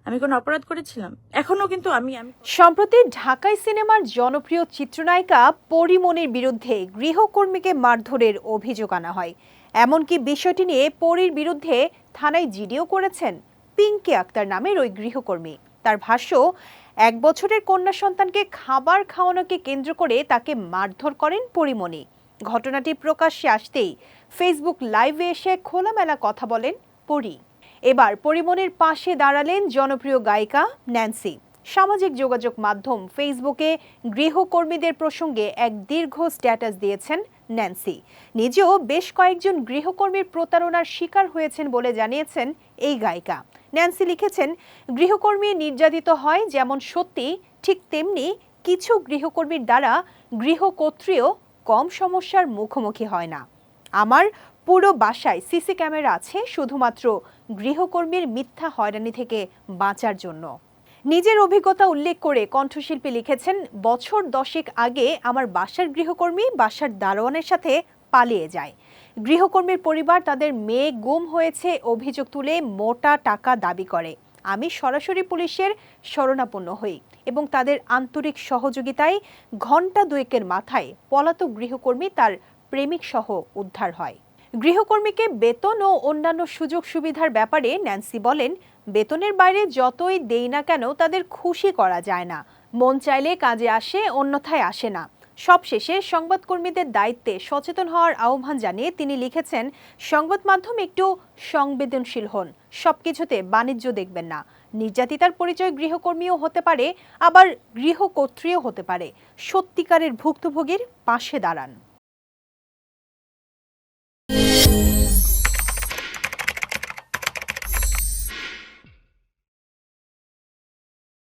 আমি কোনো অপরাধ করেছিলাম? এখনো কিন্তু আমি সম্প্রতি ঢাকাই সিনেমার জনপ্রিয় চিত্রনায়িকা পরীমনির বিরুদ্ধে গৃহকর্মীকে মারধরের অভিযোগ আনা হয়। এমনকি বিষয়টি নিয়ে পরীর বিরুদ্ধে থানায় জিডিও করেছেন পিঙ্কি আক্তার নামের ওই গৃহকর্মী। তার ভাষ্য, 1 বছরের কন্যা সন্তানকে খাবার খাওয়ানোকে কেন্দ্র করে তাকে মারধর করেন পরীমনি। ঘটনাটি প্রকাশ্যে আসতেই ফেসবুক লাইভে এসে খোলামেলা কথা বলেন পরী। এবার পরীমনির পাশে দাঁড়ালেন জনপ্রিয় গায়িকা ন্যান্সি। সামাজিক যোগাযোগ মাধ্যম ফেসবুকে গৃহকর্মীদের প্রসঙ্গে এক দীর্ঘ স্ট্যাটাস দিয়েছেন ন্যান্সি। নিজেও বেশ কয়েকজন গৃহকর্মীর প্রতারণার শিকার হয়েছেন বলে জানিয়েছেন এই গায়িকা। ন্যান্সি লিখেছেন, গৃহকর্মী নির্যাতিত হয় যেমন সত্যি, ঠিক তেমনি কিছু গৃহকর্মীর দ্বারা গৃহকর্ত্রীও কম সমস্যার মুখোমুখি হয় না। আমার পুরো বাসায় সিসি ক্যামেরা আছে শুধুমাত্র গৃহকর্মীর মিথ্যা হয়রানি থেকে বাঁচার জন্য। নিজের অভিজ্ঞতা উল্লেখ করে কণ্ঠশিল্পী লিখেছেন, বছর 10 আগে আমার বাসার গৃহকর্মী বাসার দারোয়ানের সাথে পালিয়ে যায়। গৃহকর্মীর পরিবার তাদের মেয়ে গুম হয়েছে অভিযোগ তুলে মোটা টাকা দাবি করে। আমি সরাসরি পুলিশের শরণাপন্ন হই এবং তাদের আন্তরিক সহযোগিতায় ঘণ্টা 2 মাথায় পলাতক গৃহকর্মী তার প্রেমিক সহ উদ্ধার হয়। গৃহকর্মীকে বেতন ও অন্যান্য সুযোগ সুবিধার ব্যাপারে ন্যান্সি বলেন, বেতনের বাইরে যতই দেই না কেন তাদের খুশি করা যায় না। মন চাইলে কাজে আসে, অন্যথায় আসে না। সবশেষে সংবাদকর্মীদের দায়িত্বে সচেতন হওয়ার আহ্বান জানিয়ে তিনি লিখেছেন, সংবাদ মাধ্যম একটু সংবেদনশীল হন, সবকিছুতে বাণিজ্য দেখবেন না। নির্যাতিতার পরিচয় গৃহকর্মীও হতে পারে, আবার গৃহকর্ত্রীও হতে পারে। সত্যিকারের ভুক্তভোগীর পাশে দাঁড়ান।